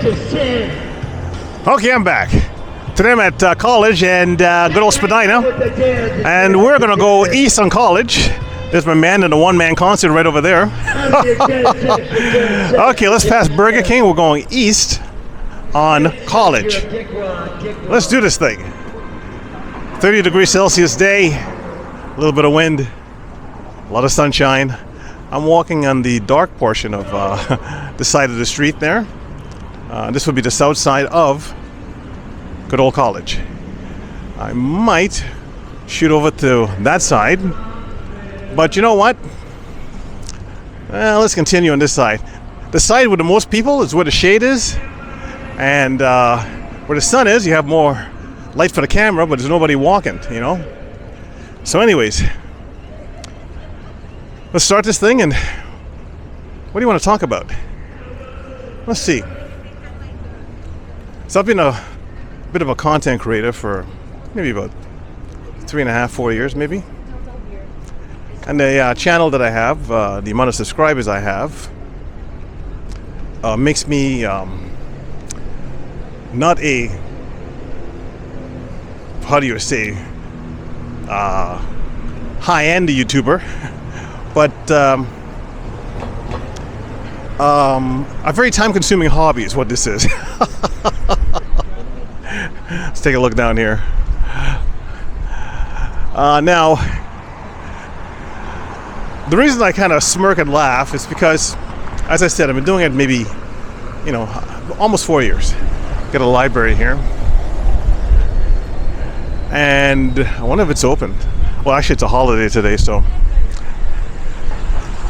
Okay, I'm back. Today I'm at college and good old Spadina, and we're gonna go east on college. There's my man in the one-man concert right over there. Okay, let's pass Burger King. We're going east on college. Let's do this thing. 30 degrees Celsius day, a little bit of wind, a lot of sunshine. I'm walking on the dark portion of the side of the street there. This would be the south side of good old college. I might shoot over to that side, but you know what? Let's continue on this side. The side with the most people is where the shade is, and where the sun is, you have more light for the camera, but there's nobody walking, you know? So anyways, let's start this thing, and what do you want to talk about? Let's see. So I've been a bit of a content creator for maybe about 3.5, 4 years maybe. And the channel that I have, the amount of subscribers I have, makes me not a, how do you say, high-end YouTuber, but a very time-consuming hobby is what this is. Let's take a look down here. Now, the reason I kind of smirk and laugh is because, as I said, I've been doing it maybe, almost 4 years. Got a library here, and I wonder if it's open. Well, actually, it's a holiday today, so.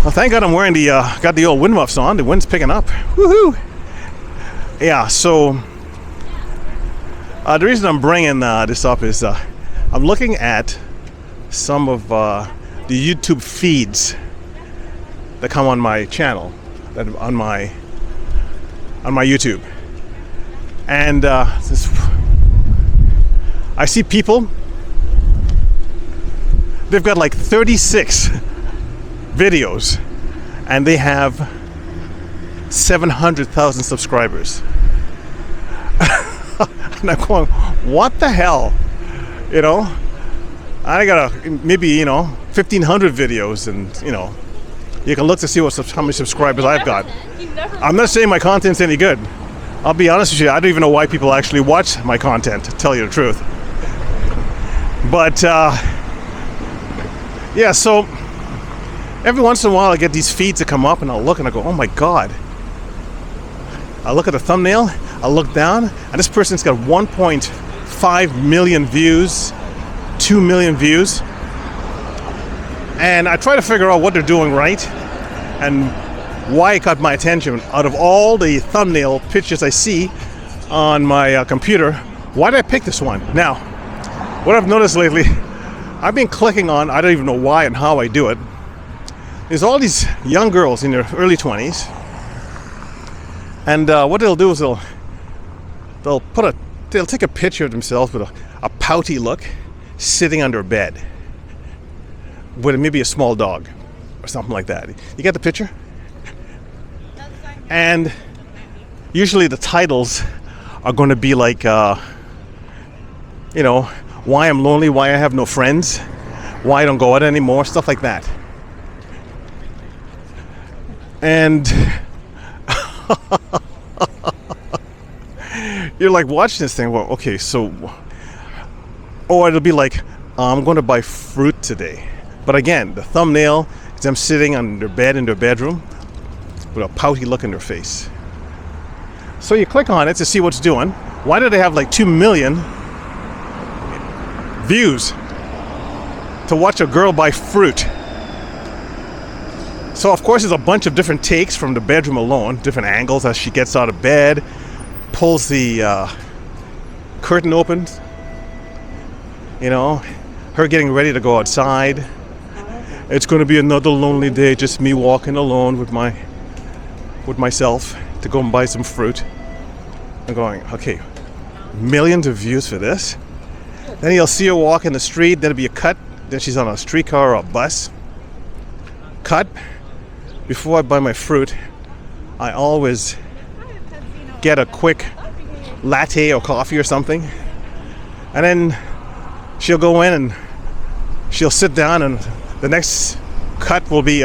Well, thank God I'm wearing got the old wind muffs on. The wind's picking up. Woohoo! Yeah, so the reason I'm bringing this up is I'm looking at some of the YouTube feeds that come on my channel, that on my YouTube, and I see people. They've got like 36 videos, and they have 700,000 subscribers. And I'm going, what the hell? I got maybe 1,500 videos, and you can look to see how many subscribers I've got. I'm not saying my content's any good. I'll be honest with you, I don't even know why people actually watch my content, to tell you the truth. But yeah, so every once in a while I get these feeds that come up, and I'll look and I go, oh my God. I look at the thumbnail, I look down, and this person's got 1.5 million views, 2 million views. And I try to figure out what they're doing right and why it caught my attention. Out of all the thumbnail pictures I see on my computer, why did I pick this one? Now, what I've noticed lately, I've been clicking on, I don't even know why and how I do it. There's all these young girls in their early 20s, and what they'll do is they'll take a picture of themselves with a pouty look, sitting under a bed with maybe a small dog or something like that. You get the picture? And usually the titles are going to be like, why I'm lonely, why I have no friends, why I don't go out anymore, stuff like that. And you're like watching this thing, well, okay, so, or it'll be like, I'm going to buy fruit today. But again, the thumbnail is them sitting on their bed in their bedroom with a pouty look in their face. So you click on it to see what's doing. Why do they have like 2 million views to watch a girl buy fruit? So of course there's a bunch of different takes from the bedroom alone, different angles as she gets out of bed, pulls the curtain open, her getting ready to go outside. It's going to be another lonely day, just me walking alone with myself to go and buy some fruit. I'm going, okay, millions of views for this. Then you'll see her walk in the street, there'll be a cut, then she's on a streetcar or a bus. Cut. Before I buy my fruit, I always get a quick latte or coffee or something, and then she'll go in and she'll sit down, and the next cut will be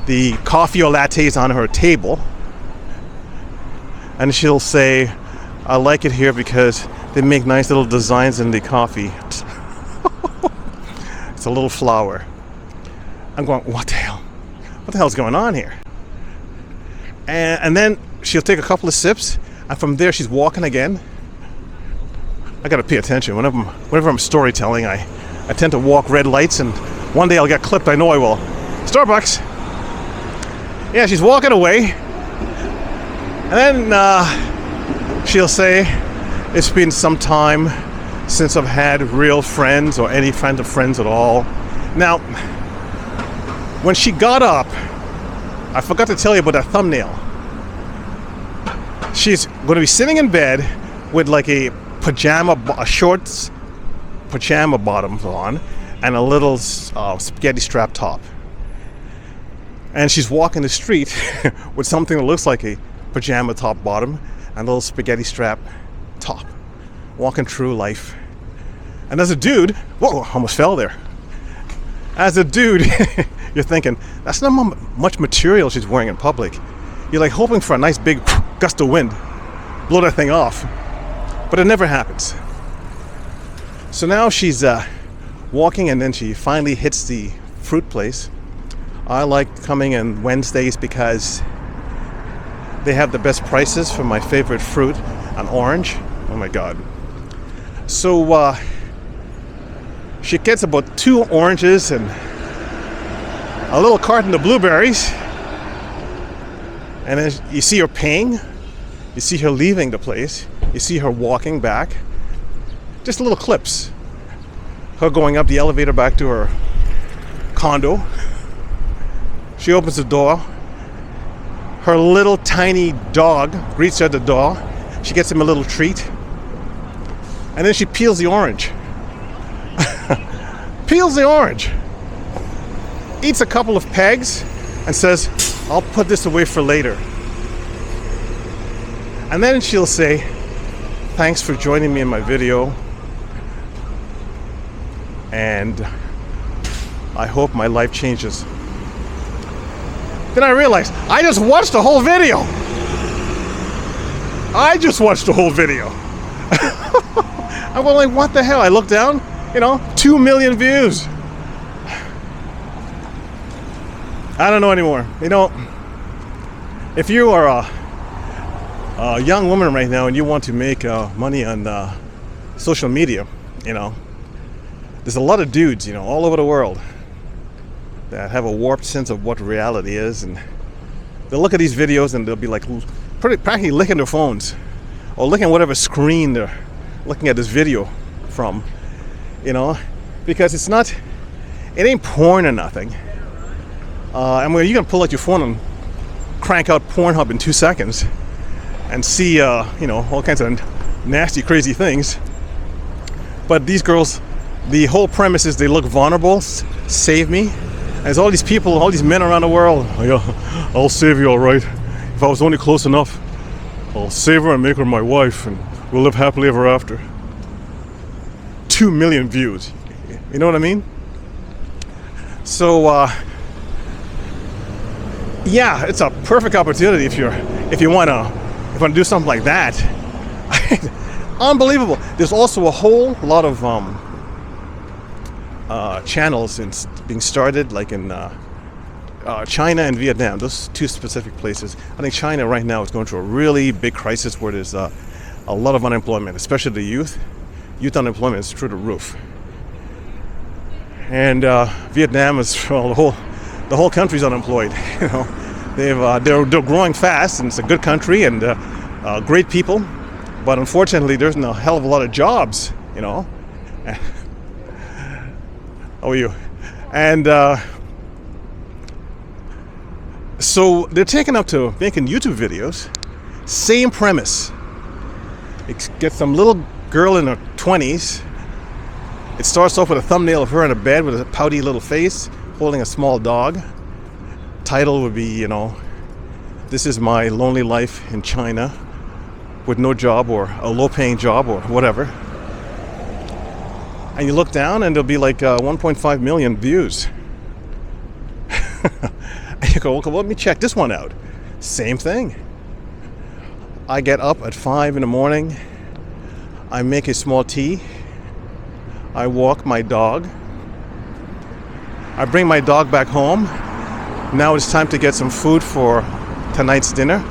the coffee or lattes on her table, and she'll say, "I like it here because they make nice little designs in the coffee." It's a little flower. I'm going, what the hell? What the hell's going on here? And then she'll take a couple of sips, and from there she's walking again. I gotta pay attention. Whenever I'm storytelling, I tend to walk red lights, and one day I'll get clipped. I know I will. Starbucks. Yeah, she's walking away, and then she'll say, "It's been some time since I've had real friends or any friend of friends at all." Now, when she got up, I forgot to tell you about that thumbnail. She's going to be sitting in bed with like a shorts pajama bottoms on and a little spaghetti strap top. And she's walking the street with something that looks like a pajama top bottom and a little spaghetti strap top, walking through life. And as a dude, whoa, almost fell there. As a dude, you're thinking, that's not much material she's wearing in public. You're like hoping for a nice big gust of wind, blow that thing off. But it never happens. So now she's walking, and then she finally hits the fruit place. I like coming on Wednesdays because they have the best prices for my favorite fruit, an orange. Oh my God. So she gets about 2 oranges and a little carton of blueberries. And then you see her paying. You see her leaving the place. You see her walking back. Just little clips. Her going up the elevator back to her condo. She opens the door. Her little tiny dog greets her at the door. She gets him a little treat. And then she peels the orange. Peels the orange. Eats a couple of pegs and says, "I'll put this away for later." And then she'll say, "Thanks for joining me in my video. And I hope my life changes." Then I realized, I just watched the whole video. I'm going like, what the hell? I look down, 2 million views. I don't know anymore. If you are a young woman right now and you want to make money on social media, there's a lot of dudes, all over the world that have a warped sense of what reality is, and they'll look at these videos and they'll be like practically licking their phones or licking whatever screen they're looking at this video from, because it ain't porn or nothing. You can pull out your phone and crank out Pornhub in 2 seconds and see, all kinds of nasty, crazy things. But these girls, the whole premise is they look vulnerable, save me. And there's all these people, all these men around the world. I'll save you, all right. If I was only close enough, I'll save her and make her my wife, and we'll live happily ever after. 2 million views. You know what I mean? So, yeah, it's a perfect opportunity if you want to do something like that. Unbelievable. There's also a whole lot of channels being started, like in China and Vietnam, those 2 specific places. I think China right now is going through a really big crisis where there's a lot of unemployment, especially the youth. Youth unemployment is through the roof. And Vietnam is, well, the whole country's unemployed. They're growing fast, and it's a good country and great people, but unfortunately there's a hell of a lot of jobs. How are you? And so they're taken up to making YouTube videos. Same premise. It gets some little girl in her 20s. It starts off with a thumbnail of her in a bed with a pouty little face, holding a small dog. Title would be, This is my lonely life in China with no job or a low-paying job or whatever. And you look down and there'll be like 1.5 million views. And you go, okay, well, let me check this one out. Same thing. I get up at 5 in the morning. I make a small tea. I walk my dog. I bring my dog back home. Now it's time to get some food for tonight's dinner.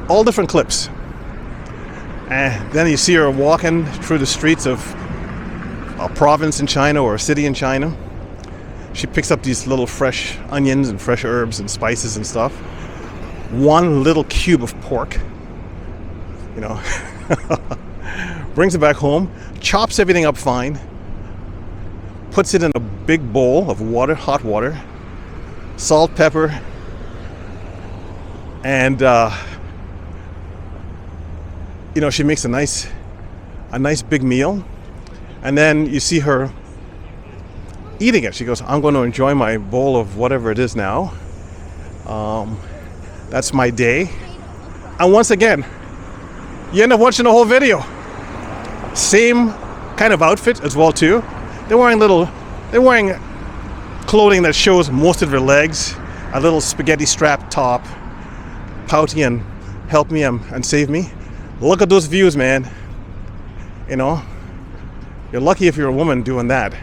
All different clips. And then you see her walking through the streets of a province in China or a city in China. She picks up these little fresh onions and fresh herbs and spices and stuff. One little cube of pork, you know, brings it back home, chops everything up fine, puts it in a big bowl of water, hot water, salt, pepper, and you know, she makes a nice big meal, and then you see her eating it. She goes, I'm going to enjoy my bowl of whatever it is now. That's my day. And once again, you end up watching the whole video. Same kind of outfit as well too. They're wearing clothing that shows most of their legs, a little spaghetti strap top, pouty and help me and save me. Look at those views, man. You know, you're lucky if you're a woman doing that.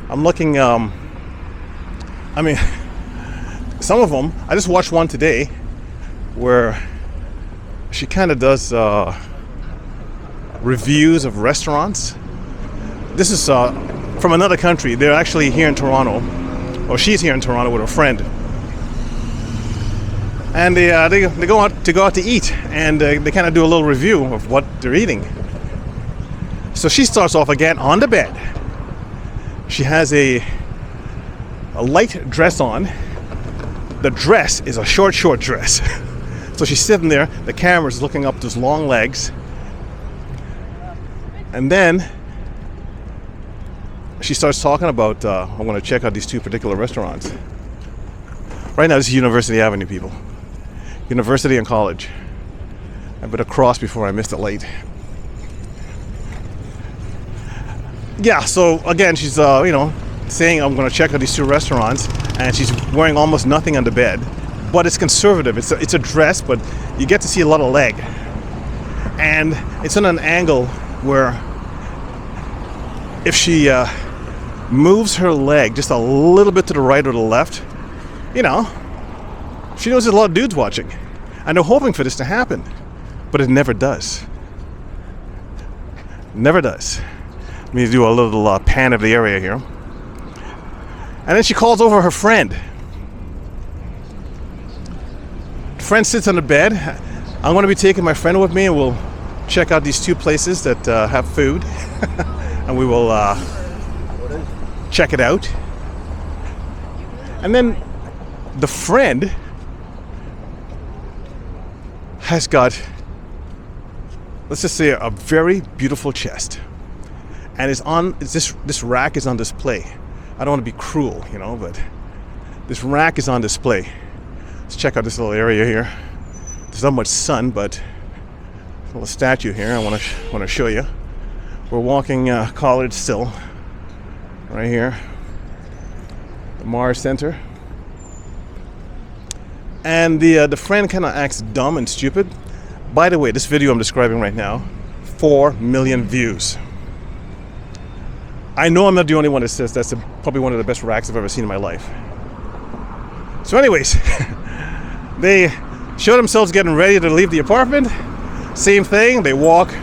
I'm looking, I mean, some of them, I just watched one today where she kind of does reviews of restaurants. This is from another country. They're actually here in Toronto, or she's here in Toronto with her friend. And they go out to eat, and they kind of do a little review of what they're eating. So she starts off again on the bed. She has a light dress on. The dress is a short dress. So she's sitting there, the camera's looking up those long legs. And then she starts talking about, I want to check out these two particular restaurants. Right now, this is University Avenue, people. University and college. I better cross before I miss the light. Yeah, so again, she's, you know, saying I'm going to check out these two restaurants, and she's wearing almost nothing on the bed. But it's conservative. It's a dress, but you get to see a lot of leg. And it's on an angle where if she moves her leg just a little bit to the right or the left, you know, she knows there's a lot of dudes watching. And they're hoping for this to happen. But it never does. Never does. Let me do a little pan of the area here. And then she calls over her friend. The friend sits on the bed. I'm going to be taking my friend with me, and we'll check out these two places that have food. And we will check it out. And then the friend has got, let's just say, a very beautiful chest. And this rack is on display. I don't want to be cruel, you know, but this rack is on display. Let's check out this little area here. There's not much sun, but a little statue here I want to show you. We're walking College still, right here, the Mars Center. And the friend kind of acts dumb and stupid. By the way, this video I'm describing right now, 4 million views. I know I'm not the only one that says that's probably one of the best racks I've ever seen in my life. So anyways, they show themselves getting ready to leave the apartment. Same thing, they walk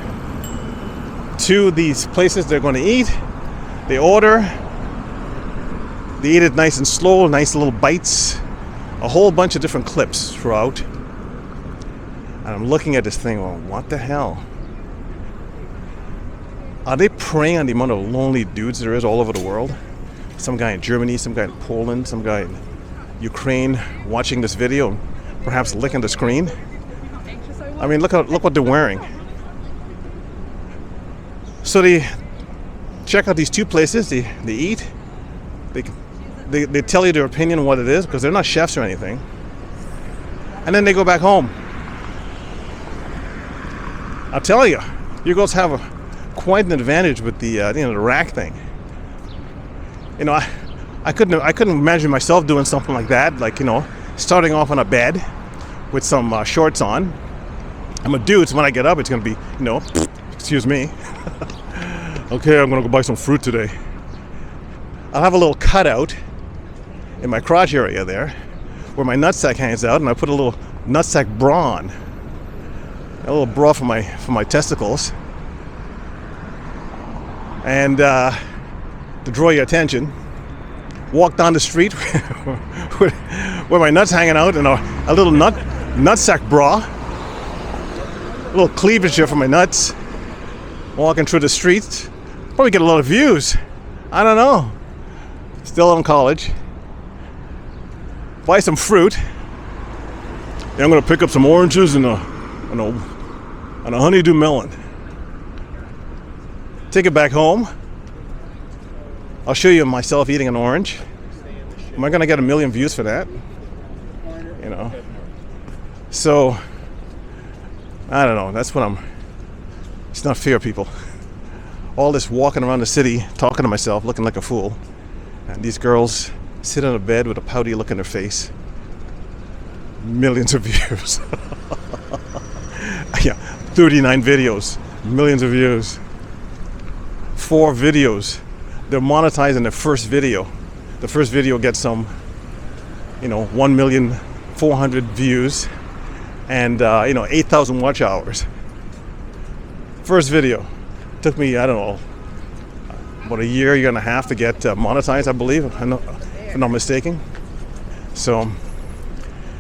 to these places they're going to eat. They order. They eat it nice and slow, nice little bites. A whole bunch of different clips throughout. And I'm looking at this thing, well, what the hell? Are they preying on the amount of lonely dudes there is all over the world? Some guy in Germany, some guy in Poland, some guy in Ukraine watching this video, perhaps licking the screen. I mean, look what they're wearing. So they check out these two places, they eat, they They tell you their opinion what it is because they're not chefs or anything, and then they go back home. I'll tell you, you girls have quite an advantage with the the rack thing. I couldn't imagine myself doing something like that. Like starting off on a bed with some shorts on. I'm a dude, so when I get up, it's gonna be excuse me. Okay, I'm gonna go buy some fruit today. I'll have a little cutout in my crotch area there, where my nutsack hangs out, and I put a little nutsack bra on. A little bra for my testicles. And to draw your attention, walk down the street where my nuts hanging out, and a little nutsack bra, a little cleavage here for my nuts. Walking through the streets, probably get a lot of views. I don't know. Still in college. Buy some fruit. Then I'm gonna pick up some oranges and a honeydew melon. Take it back home. I'll show you myself eating an orange. Am I gonna get 1 million views for that? So I don't know. That's what it's not fair, people. All this walking around the city, talking to myself, looking like a fool. And these girls sit on a bed with a pouty look in their face. Millions of views. Yeah, 39 videos. Millions of views. 4 videos. They're monetizing the first video. The first video gets some, 1,400,000 views and 8,000 watch hours. First video. Took me, I don't know, about a year and a half to get monetized, I believe, if I'm not mistaken. So,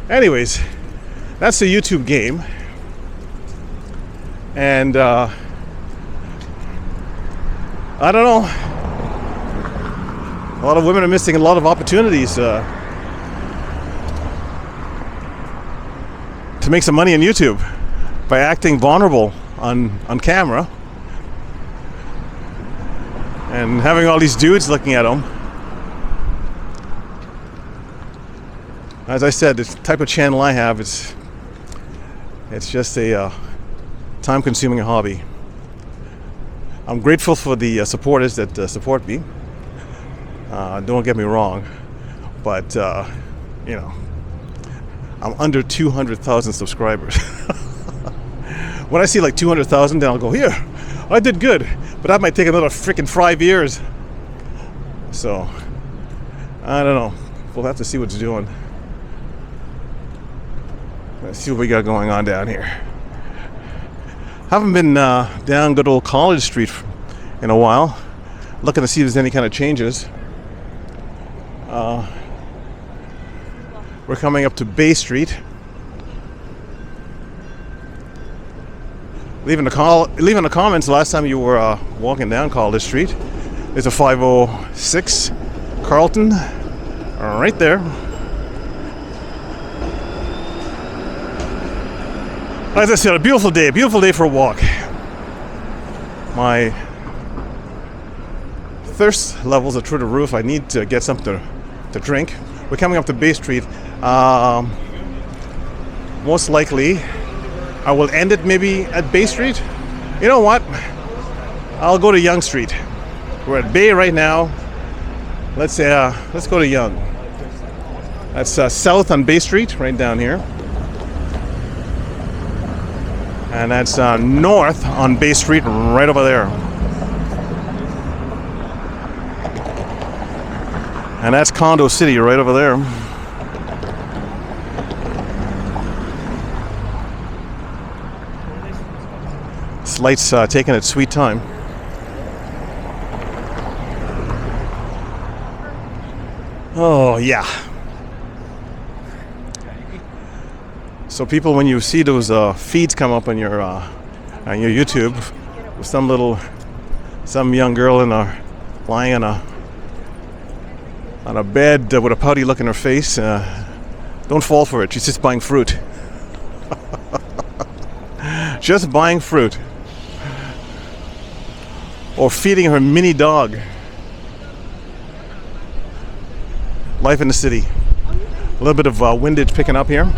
anyways, that's the YouTube game. And I don't know. A lot of women are missing a lot of opportunities to make some money on YouTube by acting vulnerable on camera and having all these dudes looking at them. As I said, the type of channel I have, it's just a time-consuming hobby. I'm grateful for the supporters that support me. Don't get me wrong, but I'm under 200,000 subscribers. When I see like 200,000, then I'll go, here, I did good, but that might take another freaking 5 years. So I don't know. We'll have to see what's doing. Let's see what we got going on down here. Haven't been down good old College Street in a while, looking to see if there's any kind of changes. We're coming up to Bay Street. Leave in the comments last time you were walking down College Street. There's a 506 Carlton right there. As I said, a beautiful day for a walk. My thirst levels are through the roof. I need to get something to drink. We're coming up to Bay Street. Most likely, I will end it maybe at Bay Street. You know what? I'll go to Yonge Street. We're at Bay right now. Let's go to Yonge. That's south on Bay Street, right down here. And that's north on Bay Street, right over there. And that's Condo City, right over there. This light's taking its sweet time. Oh, yeah. So people, when you see those feeds come up on your YouTube, with some young girl lying on a bed with a pouty look in her face, don't fall for it. She's just buying fruit. Just buying fruit. Or feeding her mini dog. Life in the city. A little bit of windage picking up here.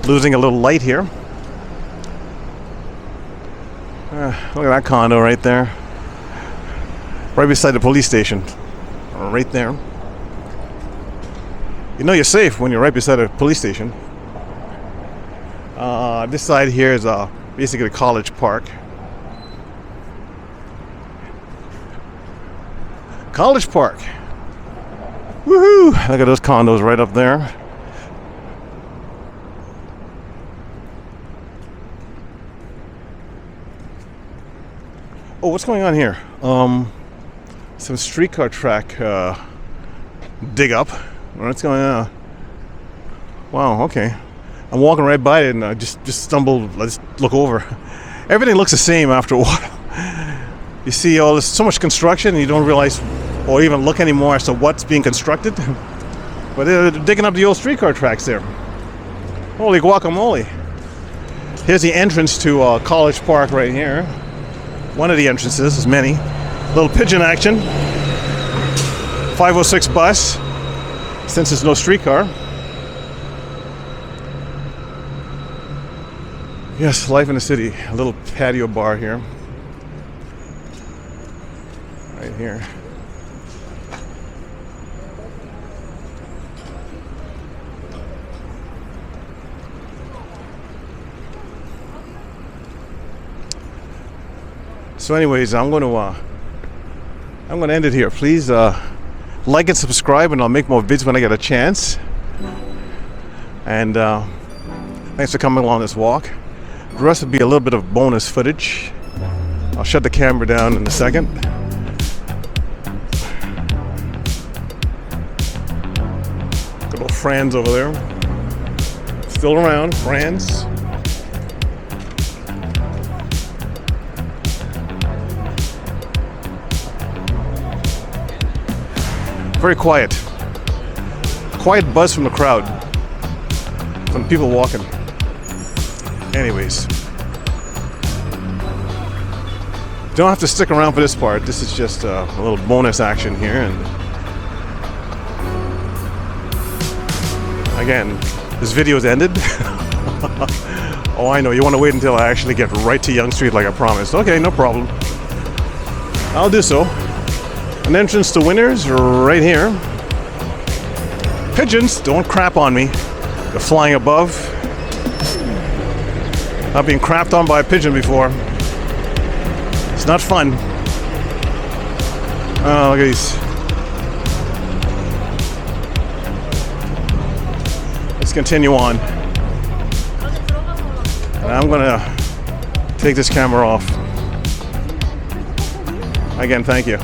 Losing a little light here. Look at that condo right there. Right beside the police station. Right there. You know you're safe when you're right beside a police station. This side here is basically a college park. College Park. Woohoo! Look at those condos right up there. Oh, what's going on here? Some streetcar track dig up. What's going on? Wow, okay. I'm walking right by it and I just stumbled. Let's look over. Everything looks the same after a while. You see all this, so much construction and you don't realize or even look anymore as to what's being constructed. But they're digging up the old streetcar tracks there. Holy guacamole. Here's the entrance to College Park right here. One of the entrances, there's many. Little pigeon action. 506 bus, since there's no streetcar. Yes, life in the city. A little patio bar here. Right here. So anyways, I'm going to end it here. Please like and subscribe, and I'll make more vids when I get a chance. And thanks for coming along this walk. The rest will be a little bit of bonus footage. I'll shut the camera down in a second. Good old Franz over there. Still around, Franz. Very quiet. Quiet buzz from the crowd. From the people walking. Anyways. Don't have to stick around for this part. This is just a little bonus action here. And again, this video's ended. Oh, I know. You want to wait until I actually get right to Yonge Street like I promised. Okay, no problem. I'll do so. An entrance to Winners right here. Pigeons, don't crap on me. They're flying above. I've been crapped on by a pigeon before. It's not fun. Oh, look at these. Let's continue on. And I'm gonna take this camera off. Again, thank you.